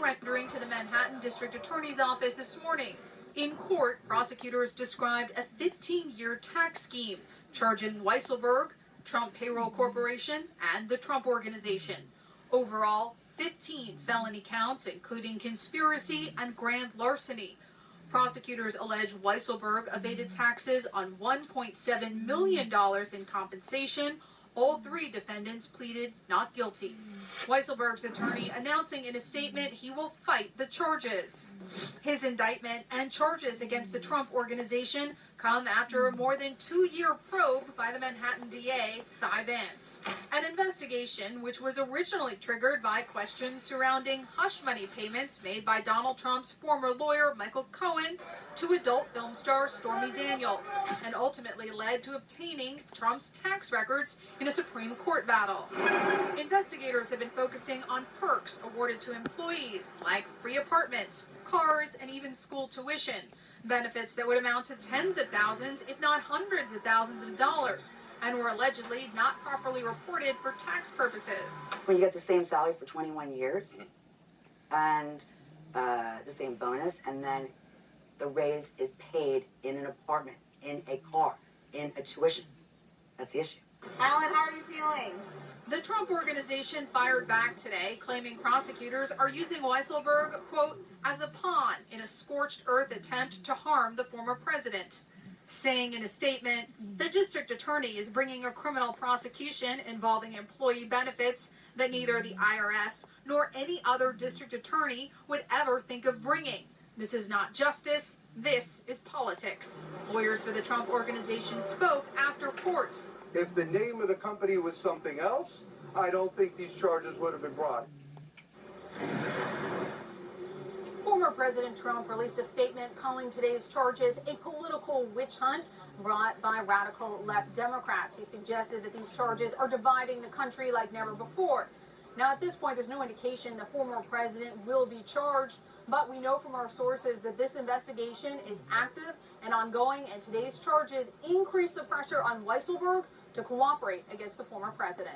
surrendering to the Manhattan District Attorney's Office this morning. In court, prosecutors described a 15-year tax scheme charging Weisselberg, Trump Payroll Corporation, and the Trump Organization. Overall, 15 felony counts, including conspiracy and grand larceny. Prosecutors allege Weisselberg evaded taxes on $1.7 million in compensation. All three defendants pleaded not guilty. Weisselberg's attorney announcing in a statement he will fight the charges. His indictment and charges against the Trump Organization come after a more than 2-year probe by the Manhattan DA, Cy Vance. An investigation which was originally triggered by questions surrounding hush money payments made by Donald Trump's former lawyer, Michael Cohen, to adult film star Stormy Daniels, and ultimately led to obtaining Trump's tax records in a Supreme Court battle. Investigators have been focusing on perks awarded to employees, like free apartments, cars, and even school tuition. Benefits that would amount to tens of thousands, if not hundreds of thousands of dollars, and were allegedly not properly reported for tax purposes. When you get the same salary for 21 years and the same bonus, and then the raise is paid in an apartment, in a car, in a tuition, that's the issue. Alan, how are you feeling? The Trump Organization fired back today, claiming prosecutors are using Weisselberg, quote, as a pawn in a scorched earth attempt to harm the former president. Saying in a statement, the district attorney is bringing a criminal prosecution involving employee benefits that neither the IRS nor any other district attorney would ever think of bringing. This is not justice, this is politics. Lawyers for the Trump Organization spoke after court. If the name of the company was something else, I don't think these charges would have been brought. Former President Trump released a statement calling today's charges a political witch hunt brought by radical left Democrats. He suggested that these charges are dividing the country like never before. Now, at this point, there's no indication the former president will be charged, but we know from our sources that this investigation is active and ongoing, and today's charges increase the pressure on Weisselberg to cooperate against the former president.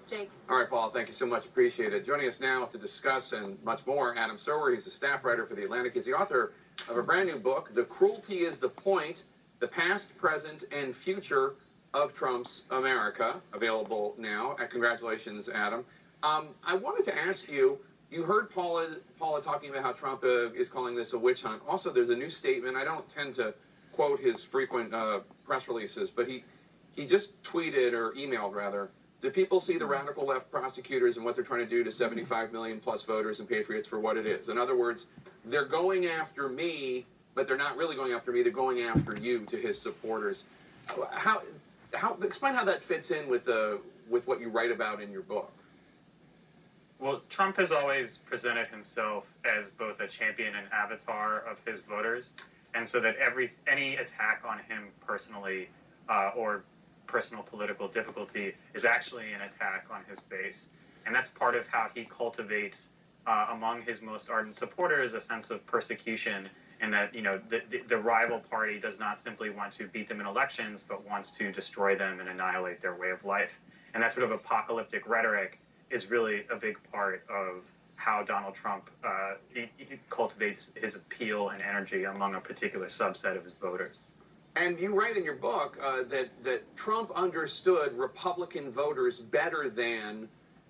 Jake. All right, Paul, thank you so much. Appreciate it. Joining us now to discuss and much more, Adam Sower. He's a staff writer for The Atlantic. He's the author of a brand new book, The Cruelty is the Point, The Past, Present, and Future of Trump's America, available now. Congratulations, Adam. I wanted to ask you, you heard Paula talking about how Trump is calling this a witch hunt. Also, there's a new statement. I don't tend to quote his frequent press releases, but he just tweeted, or emailed rather, do people see the radical left prosecutors and what they're trying to do to 75 million plus voters and patriots for what it is? In other words, they're going after me, but they're not really going after me. They're going after you, to his supporters. How explain how that fits in with what you write about in your book. Well, Trump has always presented himself as both a champion and avatar of his voters, and so that any attack on him personally or personal political difficulty is actually an attack on his base. And that's part of how he cultivates among his most ardent supporters a sense of persecution, and that, you know, the rival party does not simply want to beat them in elections, but wants to destroy them and annihilate their way of life. And that sort of apocalyptic rhetoric is really a big part of how Donald Trump he cultivates his appeal and energy among a particular subset of his voters. And you write in your book that Trump understood Republican voters better than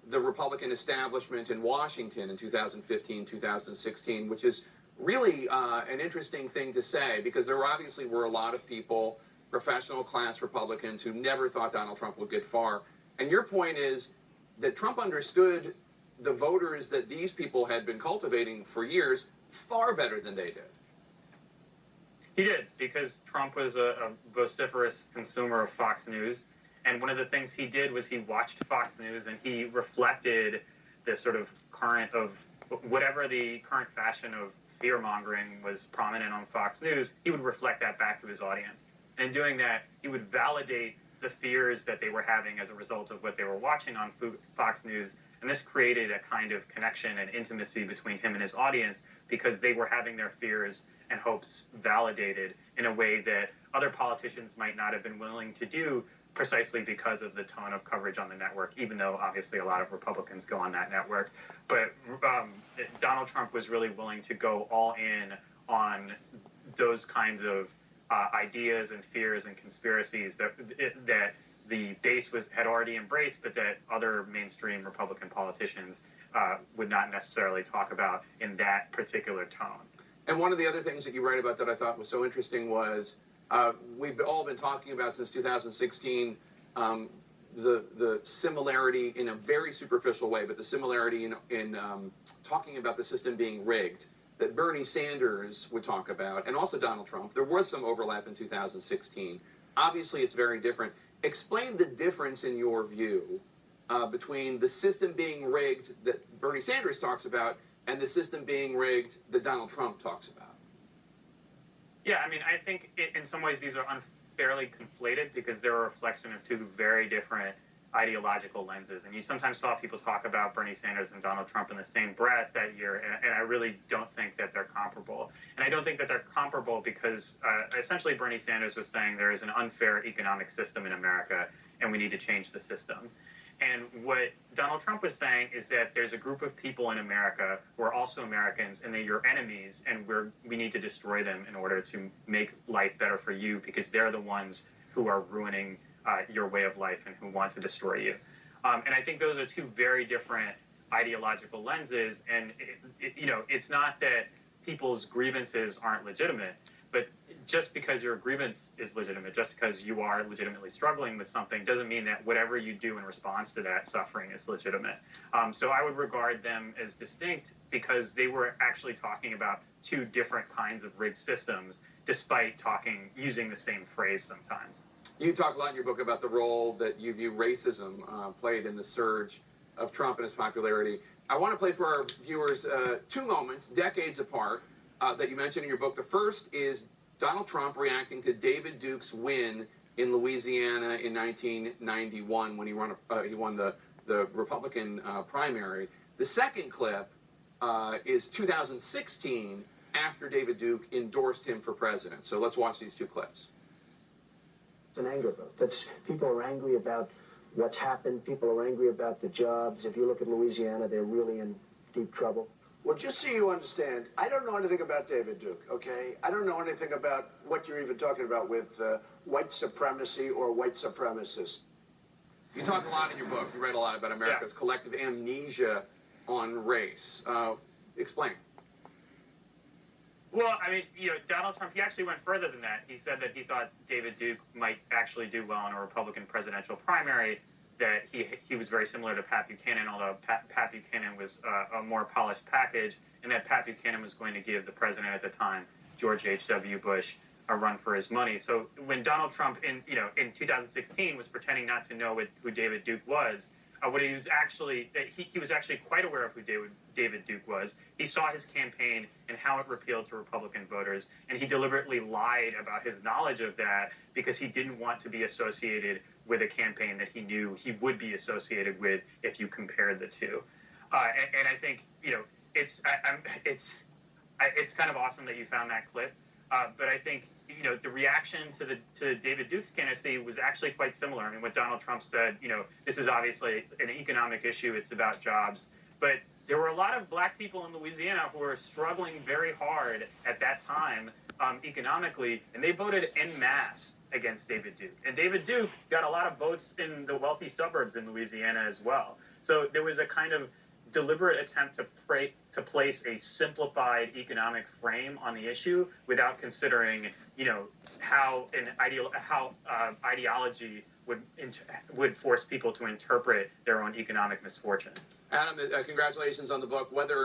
the Republican establishment in Washington in 2015, 2016, which is really an interesting thing to say, because there obviously were a lot of people, professional class Republicans, who never thought Donald Trump would get far. And your point is that Trump understood the voters that these people had been cultivating for years far better than they did. He did, because Trump was a vociferous consumer of Fox News. And one of the things he did was he watched Fox News and he reflected the sort of current of whatever the current fashion of fear-mongering was prominent on Fox News, he would reflect that back to his audience. And in doing that, he would validate the fears that they were having as a result of what they were watching on Fox News. And this created a kind of connection and intimacy between him and his audience, because they were having their fears and hopes validated in a way that other politicians might not have been willing to do, precisely because of the tone of coverage on the network, even though obviously a lot of Republicans go on that network. But Donald Trump was really willing to go all in on those kinds of ideas and fears and conspiracies that the base had already embraced, but that other mainstream Republican politicians would not necessarily talk about in that particular tone. And one of the other things that you write about that I thought was so interesting was we've all been talking about since 2016 the similarity in a very superficial way, but the similarity in talking about the system being rigged that Bernie Sanders would talk about, and also Donald Trump. There was some overlap in 2016. Obviously, it's very different. Explain the difference in your view between the system being rigged that Bernie Sanders talks about and the system being rigged that Donald Trump talks about. Yeah, I mean, I think in some ways these are unfairly conflated because they're a reflection of two very different ideological lenses. And you sometimes saw people talk about Bernie Sanders and Donald Trump in the same breath that year, and I really don't think that they're comparable. And I don't think that they're comparable because essentially Bernie Sanders was saying there is an unfair economic system in America and we need to change the system. And what Donald Trump was saying is that there's a group of people in America who are also Americans and they're your enemies, and we need to destroy them in order to make life better for you because they're the ones who are ruining your way of life and who want to destroy you. And I think those are two very different ideological lenses. And, it's not that people's grievances aren't legitimate, but just because your grievance is legitimate, just because you are legitimately struggling with something, doesn't mean that whatever you do in response to that suffering is legitimate. So I would regard them as distinct because they were actually talking about two different kinds of rigged systems, despite using the same phrase sometimes. You talk a lot in your book about the role that you view racism played in the surge of Trump and his popularity. I want to play for our viewers two moments, decades apart, that you mentioned in your book. The first is Donald Trump reacting to David Duke's win in Louisiana in 1991 when he won the Republican primary. The second clip is 2016 after David Duke endorsed him for president. So let's watch these two clips. It's an anger vote. People are angry about what's happened. People are angry about the jobs. If you look at Louisiana, they're really in deep trouble. Well, just so you understand, I don't know anything about David Duke, okay? I don't know anything about what you're even talking about with white supremacy or white supremacists. You talk a lot in your book. You write a lot about America's collective amnesia on race. Explain. Well, I mean, Donald Trump, he actually went further than that. He said that he thought David Duke might actually do well in a Republican presidential primary, that he was very similar to Pat Buchanan, although Pat Buchanan was a more polished package, and that Pat Buchanan was going to give the president at the time, George H.W. Bush, a run for his money. So when Donald Trump in 2016 was pretending not to know who David Duke was, what he was actually quite aware of who David Duke was. He saw his campaign and how it appealed to Republican voters, and he deliberately lied about his knowledge of that because he didn't want to be associated with a campaign that he knew he would be associated with if you compared the two. And I think it's kind of awesome that you found that clip. But I think the reaction to David Duke's candidacy was actually quite similar. I mean, what Donald Trump said, this is obviously an economic issue. It's about jobs. But there were a lot of black people in Louisiana who were struggling very hard at that time economically, and they voted en masse against David Duke. And David Duke got a lot of votes in the wealthy suburbs in Louisiana as well. So there was a kind of deliberate attempt to place a simplified economic frame on the issue without considering, how ideology would force people to interpret their own economic misfortune. Adam, congratulations on the book. Whether